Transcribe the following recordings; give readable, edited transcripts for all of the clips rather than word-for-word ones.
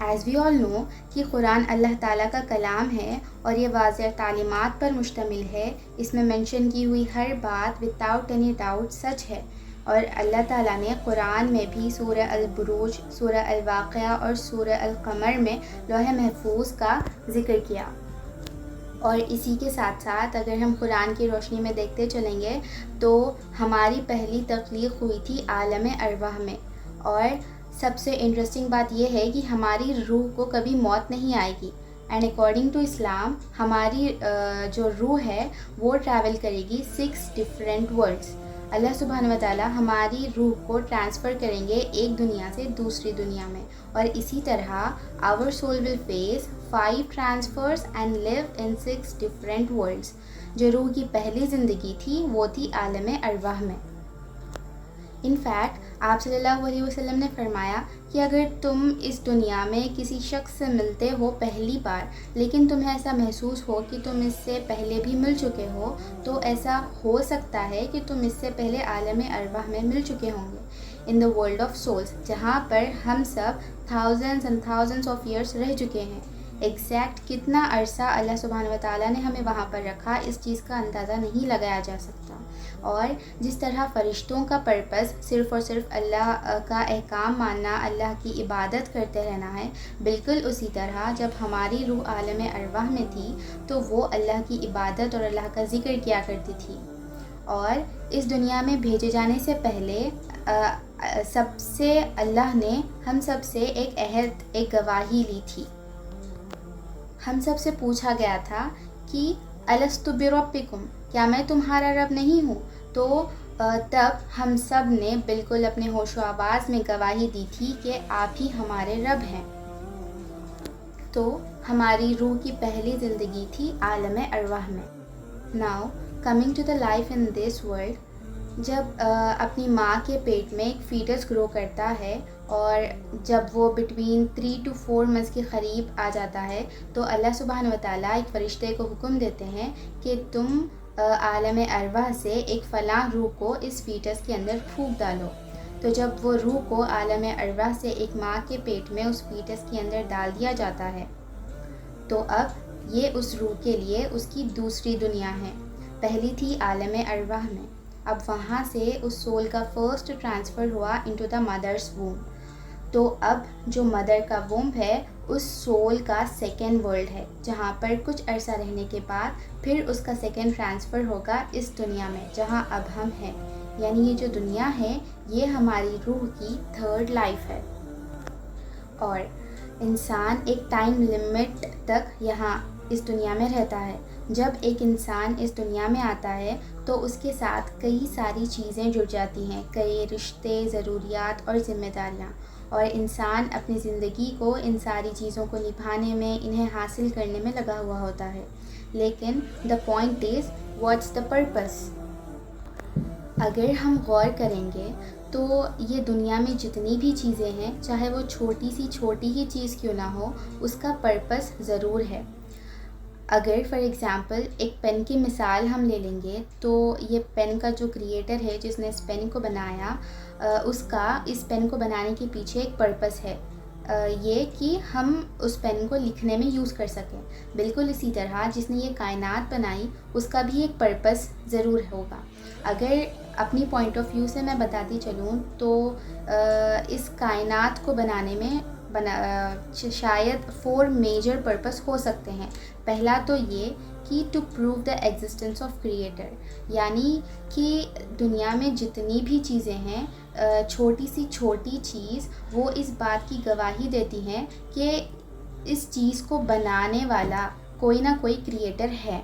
As we آل نو کہ قرآن اللہ تعالیٰ کا کلام ہے اور یہ واضح تعلیمات پر مشتمل ہے. اس میں مینشن کی ہوئی ہر بات وداؤٹ اینی ڈاؤٹ سچ ہے. اور اللہ تعالیٰ نے قرآن میں بھی سورہ البروج، سورہ الواقعہ اور سورہ القمر میں لوح محفوظ کا ذکر کیا. اور اسی کے ساتھ ساتھ اگر ہم قرآن کی روشنی میں دیکھتے چلیں گے تو ہماری پہلی تخلیق ہوئی تھی عالم ارواح میں. اور سب سے انٹرسٹنگ بات یہ ہے کہ ہماری روح کو کبھی موت نہیں آئے گی. اینڈ اکارڈنگ ٹو اسلام ہماری جو روح ہے وہ ٹریول کرے گی 6 ڈفرینٹ ورلڈس. اللہ سبحانہ و تعالیٰ ہماری روح کو ٹرانسفر کریں گے ایک دنیا سے دوسری دنیا میں. اور اسی طرح our soul will face 5 transfers and live in 6 different worlds. جو روح کی پہلی زندگی تھی وہ تھی عالم ارواح میں. ان فیکٹ آپ صلی اللہ علیہ وسلم نے فرمایا کہ اگر تم اس دنیا میں کسی شخص سے ملتے ہو پہلی بار لیکن تمہیں ایسا محسوس ہو کہ تم اس سے پہلے بھی مل چکے ہو تو ایسا ہو سکتا ہے کہ تم اس سے پہلے عالم ارواح میں مل چکے ہوں گے. In the world of souls, جہاں پر ہم سب thousands and thousands of years رہ چکے ہیں. ایگزیکٹ کتنا عرصہ اللہ سبحانہ و تعالیٰ نے ہمیں وہاں پر رکھا اس چیز کا اندازہ نہیں لگایا جا سکتا. اور جس طرح فرشتوں کا پرپس صرف اور صرف اللہ کا احکام ماننا، اللہ کی عبادت کرتے رہنا ہے، بالکل اسی طرح جب ہماری روح عالم ارواح میں تھی تو وہ اللہ کی عبادت اور اللہ کا ذکر کیا کرتی تھی. اور اس دنیا میں بھیجے جانے سے پہلے سب سے اللہ نے ہم سب سے ایک عہد، ایک گواہی لی تھی. ہم سب سے پوچھا گیا تھا کہ الست بربکم، کیا میں تمہارا رب نہیں ہوں؟ تو تب ہم سب نے بالکل اپنے ہوش و آواز میں گواہی دی تھی کہ آپ ہی ہمارے رب ہیں. تو ہماری روح کی پہلی زندگی تھی عالم ارواح میں. Now coming to the life in this world, جب اپنی ماں کے پیٹ میں ایک فیٹس گرو کرتا ہے اور جب وہ بٹوین 3 to 4 منتھس کے قریب آ جاتا ہے تو اللہ سبحانہ و تعالیٰ ایک فرشتے کو حکم دیتے ہیں کہ تم عالم ارواح سے ایک فلاں روح کو اس فیٹس کے اندر پھونک ڈالو. تو جب وہ روح کو عالم ارواح سے ایک ماں کے پیٹ میں اس فیٹس کے اندر ڈال دیا جاتا ہے تو اب یہ اس روح کے لیے اس کی دوسری دنیا ہے. پہلی تھی عالم ارواح میں، اب وہاں سے اس سول کا فرسٹ ٹرانسفر ہوا انٹو دا مدرس ووم. تو اب جو مدر کا وومب ہے اس سول کا سیکنڈ ورلڈ ہے، جہاں پر کچھ عرصہ رہنے کے بعد پھر اس کا سیکنڈ ٹرانسفر ہوگا اس دنیا میں جہاں اب ہم ہیں. یعنی یہ جو دنیا ہے یہ ہماری روح کی تھرڈ لائف ہے. اور انسان ایک ٹائم لمٹ تک یہاں اس دنیا میں رہتا ہے. جب ایک انسان اس دنیا میں آتا ہے تو اس کے ساتھ کئی ساری چیزیں جڑ جاتی ہیں، کئی رشتے، ضروریات اور ذمہ داریاں. اور انسان اپنی زندگی کو ان ساری چیزوں کو نبھانے میں، انہیں حاصل کرنے میں لگا ہوا ہوتا ہے. لیکن the point is what's the purpose. اگر ہم غور کریں گے تو یہ دنیا میں جتنی بھی چیزیں ہیں، چاہے وہ چھوٹی سی چھوٹی ہی چیز کیوں نہ ہو، اس کا پرپس ضرور ہے. اگر فار ایگزامپل ایک پین کی مثال ہم لے لیں گے تو یہ پین کا جو کریٹر ہے جس نے اس پین کو بنایا، اس کا اس پین کو بنانے کے پیچھے ایک پرپس ہے، یہ کہ ہم اس پین کو لکھنے میں یوز کر سکیں. بالکل اسی طرح جس نے یہ کائنات بنائی اس کا بھی ایک پرپس ضرور ہوگا. اگر اپنی پوائنٹ آف ویو سے میں بتاتی چلوں تو اس کائنات کو بنانے میں شاید 4 میجر پرپس ہو سکتے ہیں. پہلا تو یہ کہ to prove the existence of creator, یعنی کہ دنیا میں جتنی بھی چیزیں ہیں، چھوٹی سی چھوٹی چیز وہ اس بات کی گواہی دیتی ہیں کہ اس چیز کو بنانے والا کوئی نہ کوئی کریٹر ہے.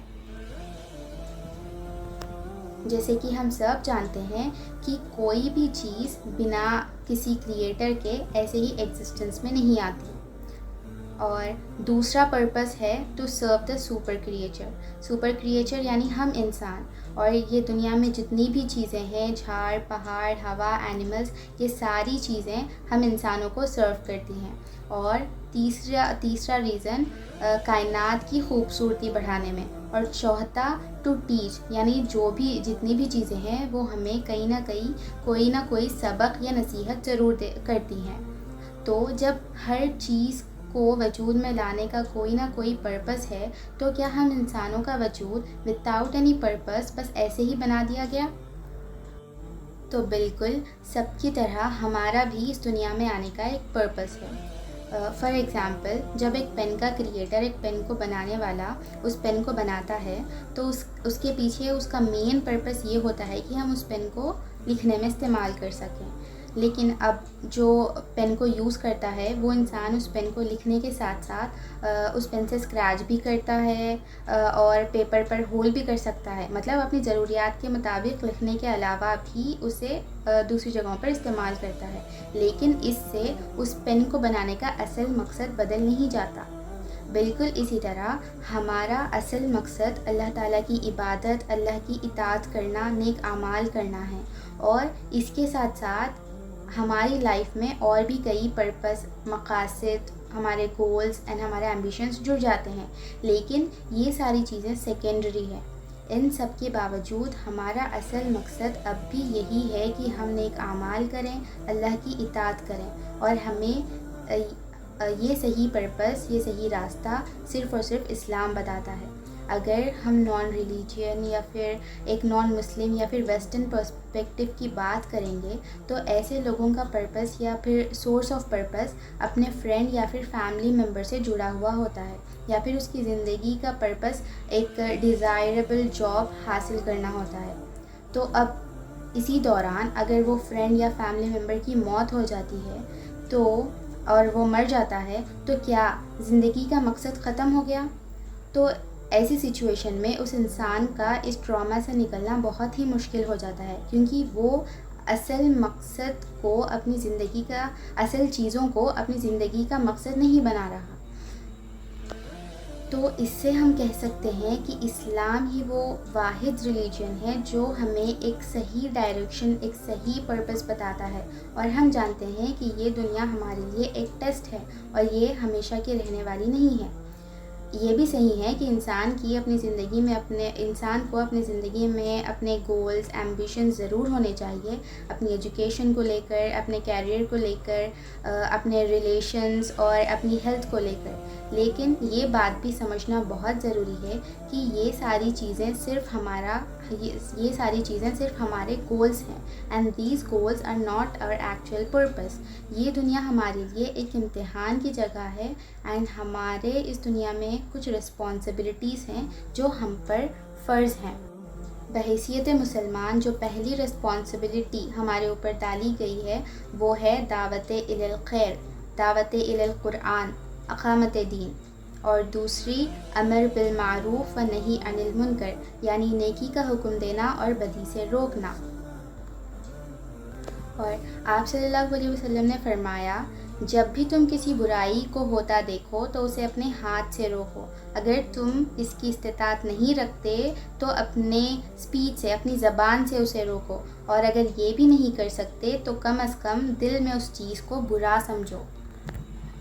جیسے کہ ہم سب جانتے ہیں کہ کوئی بھی چیز بنا کسی کریٹر کے ایسے ہی ایگزسٹنس میں نہیں آتی. اور دوسرا پرپس ہے to serve the super creature. Super creature یعنی ہم انسان. اور یہ دنیا میں جتنی بھی چیزیں ہیں، جھاڑ، پہاڑ، ہوا، اینیملز، یہ ساری چیزیں ہم انسانوں کو سرو کرتی ہیں. اور تیسرا ریزن کائنات کی خوبصورتی بڑھانے میں. اور چوتھا ٹو ٹیچ، یعنی جتنی بھی چیزیں ہیں وہ ہمیں کہیں نہ کہیں کوئی نہ کوئی سبق یا نصیحت ضرور کرتی ہیں. تو جب ہر چیز کو وجود میں لانے کا کوئی نہ کوئی پرپس ہے، تو کیا ہم انسانوں کا وجود وداؤٹ اینی پرپس بس ایسے ہی بنا دیا گیا؟ تو بالکل سب کی طرح ہمارا بھی اس دنیا میں آنے کا ایک پرپس ہے۔ فار ایگزامپل، جب ایک پین کا کریٹر ایک پین کو بنانے والا اس پین کو بناتا ہے تو اس کے پیچھے اس کا مین پرپس یہ ہوتا ہے کہ ہم اس پین کو لکھنے میں استعمال کر سکیں۔ لیکن اب جو پین کو یوز کرتا ہے وہ انسان اس پین کو لکھنے کے ساتھ ساتھ اس پین سے اسکریچ بھی کرتا ہے اور پیپر پر ہول بھی کر سکتا ہے، مطلب اپنی ضروریات کے مطابق لکھنے کے علاوہ بھی اسے دوسری جگہوں پر استعمال کرتا ہے، لیکن اس سے اس پین کو بنانے کا اصل مقصد بدل نہیں جاتا۔ بالکل اسی طرح ہمارا اصل مقصد اللہ تعالیٰ کی عبادت، اللہ کی اطاعت کرنا، نیک اعمال کرنا ہے، اور اس کے ساتھ ساتھ ہماری لائف میں اور بھی کئی پرپس، مقاصد، ہمارے گولز اینڈ ہمارے ایمبیشنز جڑ جاتے ہیں، لیکن یہ ساری چیزیں سیکنڈری ہیں۔ ان سب کے باوجود ہمارا اصل مقصد اب بھی یہی ہے کہ ہم نیک اعمال کریں، اللہ کی اطاعت کریں، اور ہمیں یہ صحیح پرپس، یہ صحیح راستہ صرف اور صرف اسلام بتاتا ہے۔ اگر ہم نان ریلیجین یا پھر ایک نان مسلم یا پھر ویسٹرن پرسپیکٹیو کی بات کریں گے تو ایسے لوگوں کا پرپس یا پھر سورس آف پرپس اپنے فرینڈ یا پھر فیملی ممبر سے جڑا ہوا ہوتا ہے، یا پھر اس کی زندگی کا پرپس ایک ڈیزائربل جاب حاصل کرنا ہوتا ہے۔ تو اب اسی دوران اگر وہ فرینڈ یا فیملی ممبر کی موت ہو جاتی ہے تو اور وہ مر جاتا ہے تو کیا زندگی کا مقصد ختم ہو گیا؟ تو ایسی سچویشن میں اس انسان کا اس ٹراما سے نکلنا بہت ہی مشکل ہو جاتا ہے، کیونکہ وہ اصل مقصد کو اپنی زندگی کا، اصل چیزوں کو اپنی زندگی کا مقصد نہیں بنا رہا۔ تو اس سے ہم کہہ سکتے ہیں کہ اسلام ہی وہ واحد ریلیجن ہے جو ہمیں ایک صحیح ڈائریکشن، ایک صحیح پرپس بتاتا ہے، اور ہم جانتے ہیں کہ یہ دنیا ہمارے لیے ایک ٹیسٹ ہے اور یہ ہمیشہ کی رہنے والی نہیں ہے۔ یہ بھی صحیح ہے کہ انسان کو اپنی زندگی میں اپنے گولز، ایمبیشن ضرور ہونے چاہیے، اپنی ایجوکیشن کو لے کر، اپنے کیریئر کو لے کر، اپنے ریلیشنز اور اپنی ہیلتھ کو لے کر، لیکن یہ بات بھی سمجھنا بہت ضروری ہے کہ یہ ساری چیزیں صرف ہمارے گولز ہیں، and these goals are not our actual purpose. یہ دنیا ہمارے لیے ایک امتحان کی جگہ ہے، اینڈ ہمارے اس دنیا میں کچھ رسپانسبلٹیز ہیں جو ہم پر فرض ہیں۔ بحیثیت مسلمان جو پہلی رسپانسبلٹی ہمارے اوپر ڈالی گئی ہے وہ ہے دعوت الی الخیر، دعوت الی القرآن، اقامت دین، اور دوسری امر بالمعروف و نہی عن المنکر، یعنی نیکی کا حکم دینا اور بدی سے روکنا۔ اور آپ صلی اللہ علیہ وسلم نے فرمایا، جب بھی تم کسی برائی کو ہوتا دیکھو تو اسے اپنے ہاتھ سے روکو، اگر تم اس کی استطاعت نہیں رکھتے تو اپنے اسپیچ سے، اپنی زبان سے اسے روکو، اور اگر یہ بھی نہیں کر سکتے تو کم از کم دل میں اس چیز کو برا سمجھو۔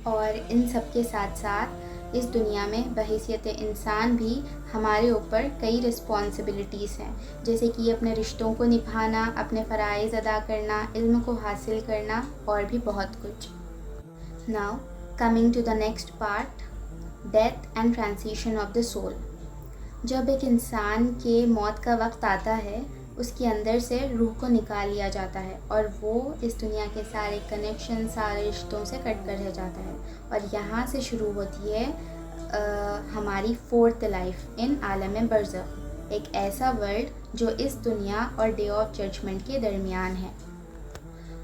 اور ان سب کے ساتھ ساتھ اس دنیا میں بحیثیت انسان بھی ہمارے اوپر کئی رسپانسبلٹیز ہیں، جیسے کہ اپنے رشتوں کو نبھانا، اپنے فرائض ادا کرنا، علم کو حاصل کرنا، اور بھی بہت کچھ۔ Now coming to the next part, death and transition of the soul۔ جب ایک انسان کے موت کا وقت آتا ہے، اس کے اندر سے روح کو نکال لیا جاتا ہے اور وہ اس دنیا کے سارے کنیکشن، سارے رشتوں سے کٹ کر رہ جاتا ہے، اور یہاں سے شروع ہوتی ہے ہماری فورتھ لائف ان عالم برزخ، ایک ایسا ورلڈ جو اس دنیا اور ڈے آف ججمنٹ کے درمیان ہے۔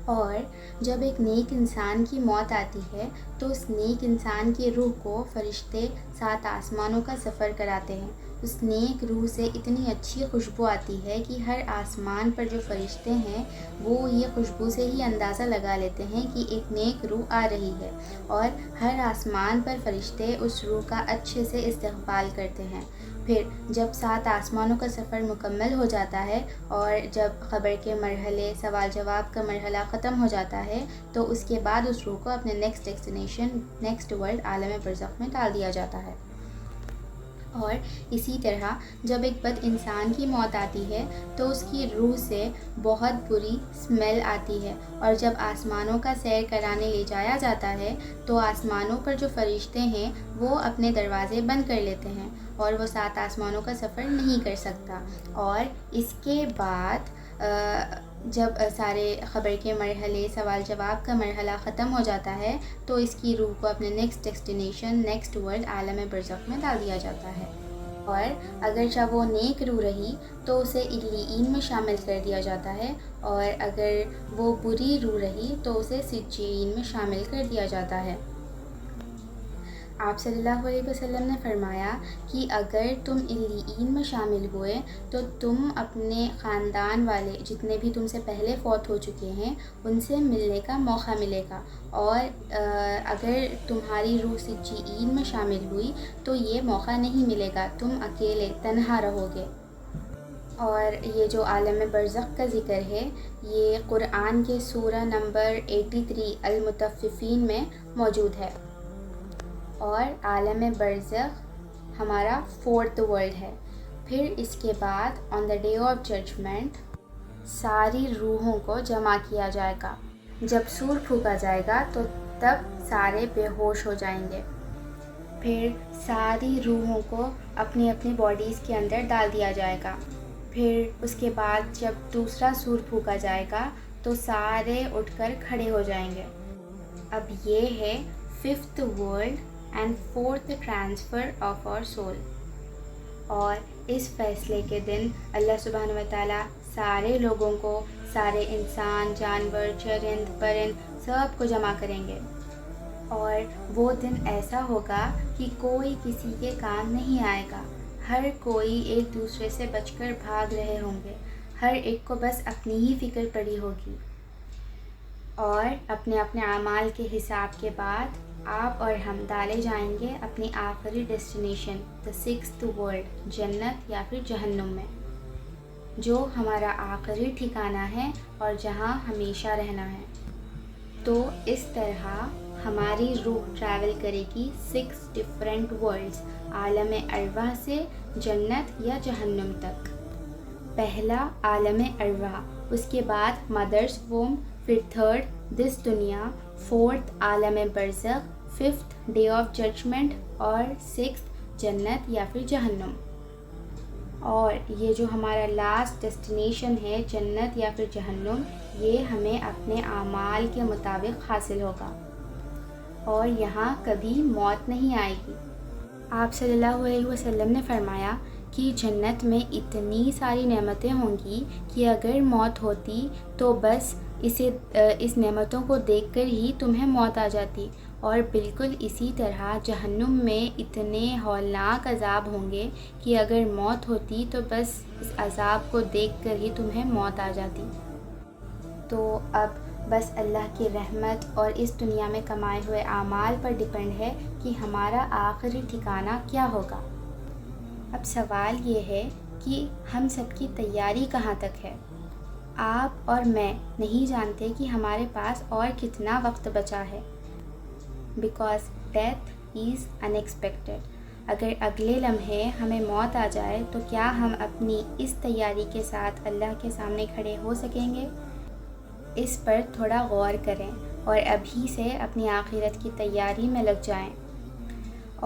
اور جب ایک نیک انسان کی موت آتی ہے تو اس نیک انسان کی روح کو فرشتے 7 آسمانوں کا سفر کراتے ہیں۔ اس نیک روح سے اتنی اچھی خوشبو آتی ہے کہ ہر آسمان پر جو فرشتے ہیں وہ یہ خوشبو سے ہی اندازہ لگا لیتے ہیں کہ ایک نیک روح آ رہی ہے، اور ہر آسمان پر فرشتے اس روح کا اچھے سے استقبال کرتے ہیں۔ پھر جب 7 آسمانوں کا سفر مکمل ہو جاتا ہے اور جب خبر کے مرحلے، سوال جواب کا مرحلہ ختم ہو جاتا ہے تو اس کے بعد اس روح کو اپنے نیکسٹ ڈیسٹینیشن، نیکسٹ ورلڈ عالم برزخ میں ڈال دیا جاتا ہے۔ اور اسی طرح جب ایک بد انسان کی موت آتی ہے تو اس کی روح سے بہت بری اسمیل آتی ہے، اور جب آسمانوں کا سیر کرانے لے جایا جاتا ہے تو آسمانوں پر جو فرشتے ہیں وہ اپنے دروازے بند کر لیتے ہیں اور وہ 7 آسمانوں کا سفر نہیں کر سکتا۔ اور اس کے بعد جب سارے خبر کے مرحلے، سوال جواب کا مرحلہ ختم ہو جاتا ہے تو اس کی روح کو اپنے نیکسٹ ڈیسٹینیشن، نیکسٹ ورلڈ، عالم برزخ میں ڈال دیا جاتا ہے۔ اور اگر وہ نیک روح رہی تو اسے علیین میں شامل کر دیا جاتا ہے، اور اگر وہ بری روح رہی تو اسے سجین میں شامل کر دیا جاتا ہے۔ آپ صلی اللہ علیہ وسلم نے فرمایا کہ اگر تم علیین میں شامل ہوئے تو تم اپنے خاندان والے جتنے بھی تم سے پہلے فوت ہو چکے ہیں ان سے ملنے کا موقع ملے گا، اور اگر تمہاری روح سجین میں شامل ہوئی تو یہ موقع نہیں ملے گا، تم اکیلے تنہا رہو گے۔ اور یہ جو عالم برزخ کا ذکر ہے یہ قرآن کے سورہ نمبر 83 المطففین میں موجود ہے، اور عالم برزخ ہمارا 4th ورلڈ ہے۔ پھر اس کے بعد آن دا ڈے آف ججمنٹ ساری روحوں کو جمع کیا جائے گا۔ جب سور پھونکا جائے گا تو تب سارے بے ہوش ہو جائیں گے، پھر ساری روحوں کو اپنی اپنی باڈیز کے اندر ڈال دیا جائے گا۔ پھر اس کے بعد جب دوسرا سور پھونکا جائے گا تو سارے اٹھ کر کھڑے ہو جائیں گے۔ اب یہ ہے 5th world and 4th transfer of our soul. اور اس فیصلے کے دن اللہ سبحانہ و تعالیٰ سارے لوگوں کو، سارے انسان، جانور، چرند، پرند سب کو جمع کریں گے، اور وہ دن ایسا ہوگا کہ کوئی کسی کے کام نہیں آئے گا، ہر کوئی ایک دوسرے سے بچ کر بھاگ رہے ہوں گے، ہر ایک کو بس اپنی ہی فکر پڑی ہوگی۔ اور اپنے اپنے اعمال کے حساب کے بعد آپ اور ہم ڈالے جائیں گے اپنی آخری ڈیسٹینیشن the 6th ورلڈ، جنت یا پھر جہنم میں، جو ہمارا آخری ٹھکانہ ہے اور جہاں ہمیشہ رہنا ہے۔ تو اس طرح ہماری روح ٹریول کرے گی 6 ڈفرینٹ ورلڈز، عالم ارواح سے جنت یا جہنم تک۔ پہلا عالم ارواح، اس کے بعد مدرس ووم، پھر 3rd دس دنیا، 4th عالم برزخ، 5th ڈے آف ججمنٹ، اور 6th جنت یا پھر جہنم۔ اور یہ جو ہمارا لاسٹ ڈیسٹینیشن ہے جنت یا پھر جہنم، یہ ہمیں اپنے اعمال کے مطابق حاصل ہوگا، اور یہاں کبھی موت نہیں آئے گی۔ آپ صلی اللہ علیہ وسلم نے فرمایا کہ جنت میں اتنی ساری نعمتیں ہوں گی کہ اگر موت ہوتی تو بس اس نعمتوں کو دیکھ کر ہی تمہیں موت آ جاتی، اور بالکل اسی طرح جہنم میں اتنے ہولناک عذاب ہوں گے کہ اگر موت ہوتی تو بس اس عذاب کو دیکھ کر ہی تمہیں موت آ جاتی۔ تو اب بس اللہ کی رحمت اور اس دنیا میں کمائے ہوئے اعمال پر ڈیپینڈ ہے کہ ہمارا آخری ٹھکانہ کیا ہوگا۔ اب سوال یہ ہے کہ ہم سب کی تیاری کہاں تک ہے؟ آپ اور میں نہیں جانتے کہ ہمارے پاس اور کتنا وقت بچا ہے، بیکاز ڈیتھ از انیکسپیکٹڈ۔ اگر اگلے لمحے ہمیں موت آ جائے تو کیا ہم اپنی اس تیاری کے ساتھ اللہ کے سامنے کھڑے ہو سکیں گے؟ اس پر تھوڑا غور کریں اور ابھی سے اپنی آخرت کی تیاری میں لگ جائیں۔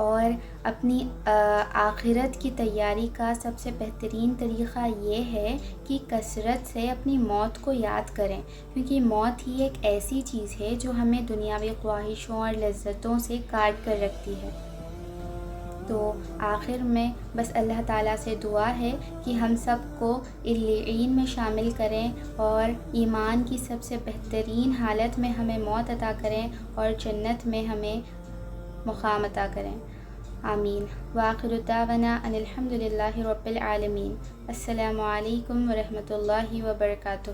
اور اپنی آخرت کی تیاری کا سب سے بہترین طریقہ یہ ہے کہ کثرت سے اپنی موت کو یاد کریں، کیونکہ موت ہی ایک ایسی چیز ہے جو ہمیں دنیاوی خواہشوں اور لذتوں سے کاٹ کر رکھتی ہے۔ تو آخر میں بس اللہ تعالیٰ سے دعا ہے کہ ہم سب کو علیین میں شامل کریں اور ایمان کی سب سے بہترین حالت میں ہمیں موت عطا کریں اور جنت میں ہمیں مقام عطا کریں۔ آمین۔ وآخر دعوانا ان الحمد للہ رب العالمین۔ السلام علیکم ورحمۃ اللہ وبرکاتہ۔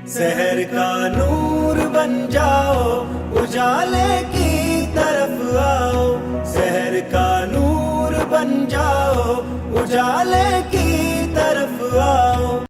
سحر کا نور بن جاؤ، اجالے کی طرف آؤ، سحر کا نور بن جاؤ، اجالے کی طرف آؤ۔